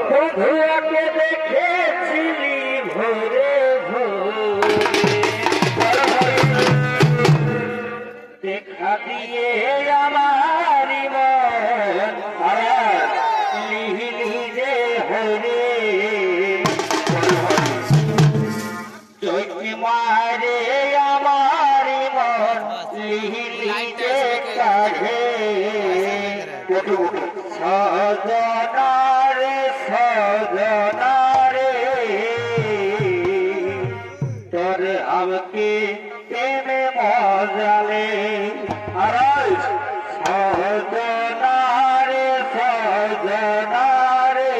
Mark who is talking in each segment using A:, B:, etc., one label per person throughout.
A: বধুয়াকে দেখেছিলি ভোরে দেখা দিয়ে আমারি মন লিহিলি যে হরে চোখে মারে আমারি মন লিহিলি যে কাঢ়ে সজনারে সজনারে তোর আমাকে প্রেমে মজালে সজনারে সজনারে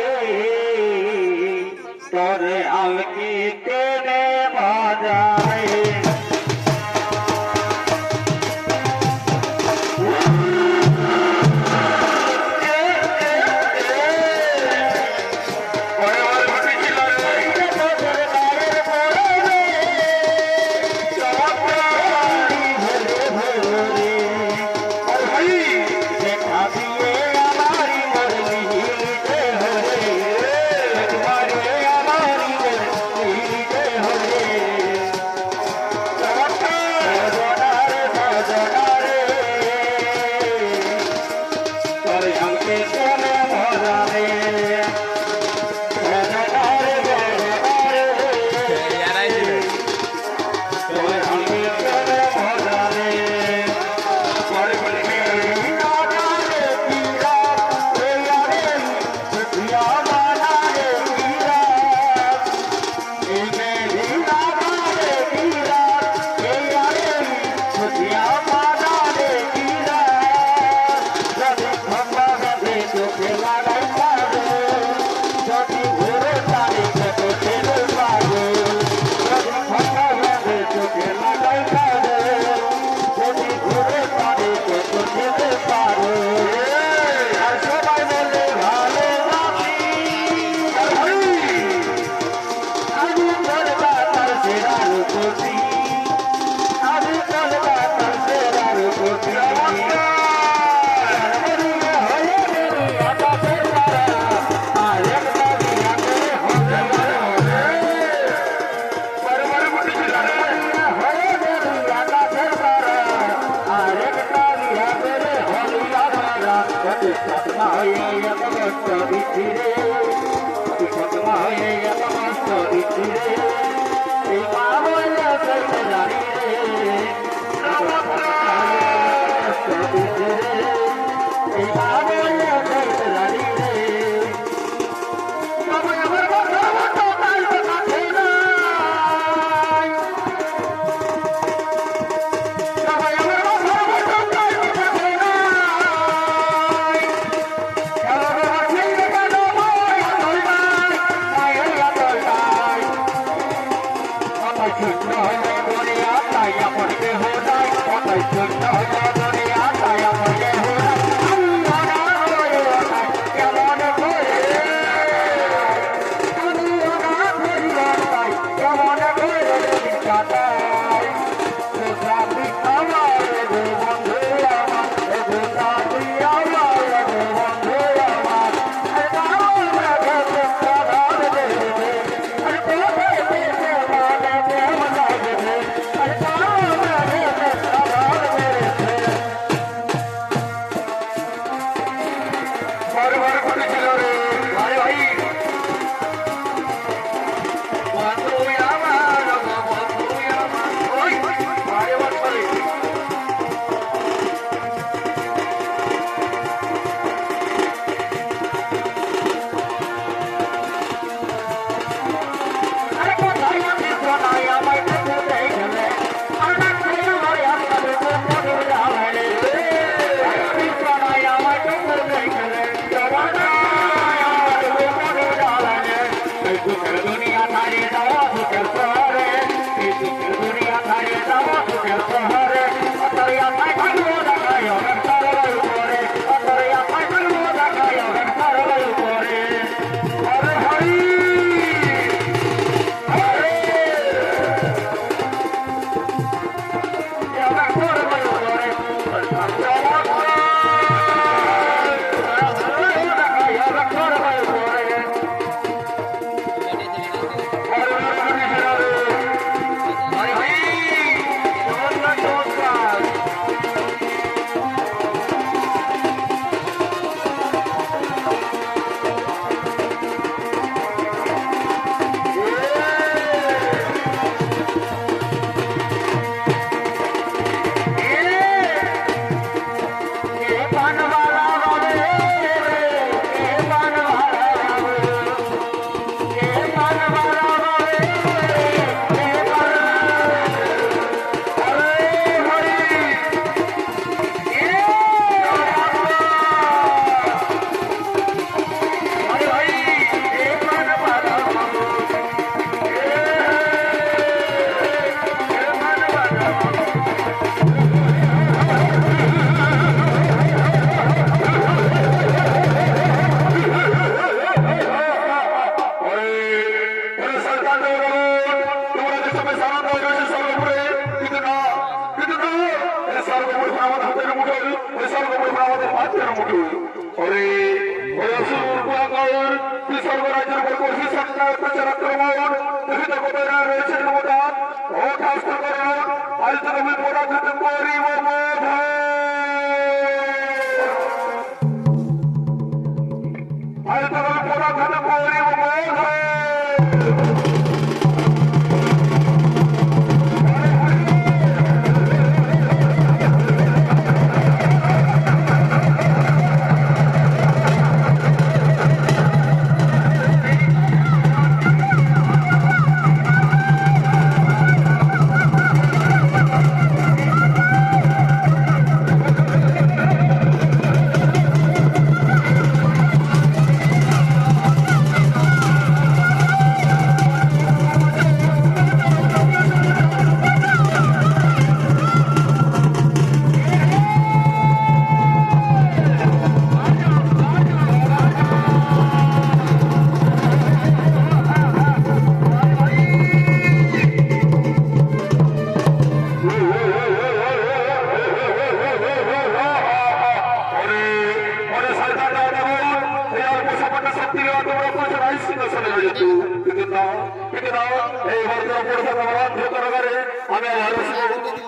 A: তোর আমাকে প্রেমে মজালে
B: Good হাতের মুঠো ওরে ওরে সুরপুরাগর সর্বরাজ্যের উপর করছে সন্ন্যাস প্রচার আক্রমণ দেখিতে কোথায় রয়েছে ক্ষমতা ও শাস্ত্র করুন আজ তুমি পরাজিত করিব বোধ আজ তুমি পরাজিত করিব বোধ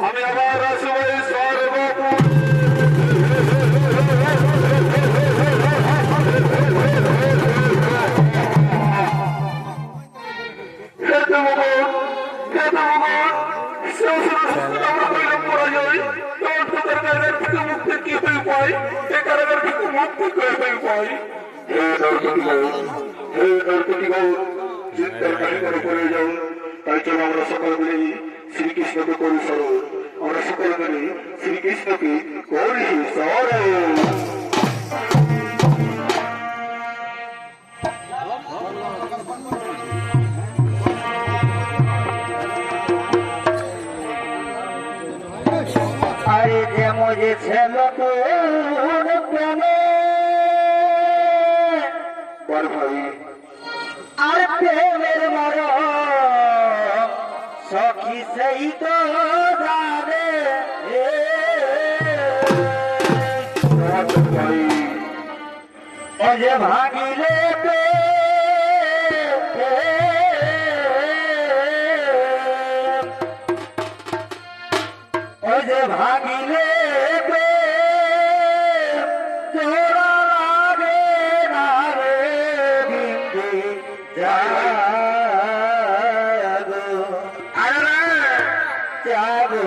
B: আমি আবার আসবো মুক্তি হয়ে পাই এ কারণে মুক্তি হয়ে পাই চিন্তার কাহিনী করে যাও তাই চলো আমরা সকলে মিলে শ্রীকৃষ্ণকে করি স্মরণ আমরা সকলে মিলে শ্রীকৃষ্ণকে করি স্মরণ
A: আরে যে মজে ছিল তোর প্রেমে
B: বল ভাই
A: আর প্রেমের মর সখী সেই তো জানে
B: ভাই
A: ও যে ভাগিলে ও যে ভাগিলে তোরা লাগে না রে বিন্দু জাগো জাগো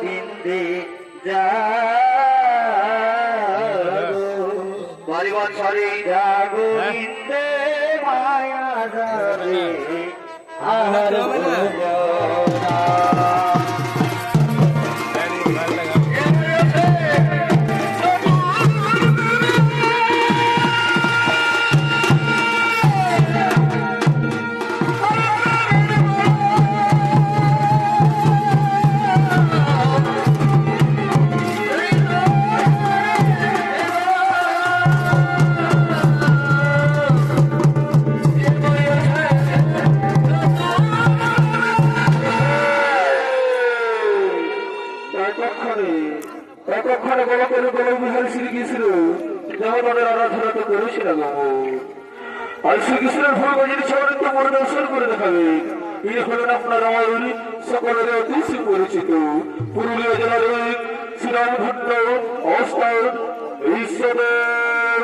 A: বিন্দু জাগো
B: বাড়িবান সারি
A: জাগো বিন্দু মায়া যাবে আর
B: ততক্ষণে গলা করে গলা বিহার শ্রীকৃষ্ণ যেমন তাদের আরাধনা তো করেছিলাম আর শ্রীকৃষ্ণের ফুল বাজির সবাইকে মনে দর্শন করে দেখাবে ইনি হলেন আপনার আমার সকলের অতি সুপরিচিত পুরুলিয়া জেলার শ্রীরামভট্ট অবস্থান ঈশ্বরের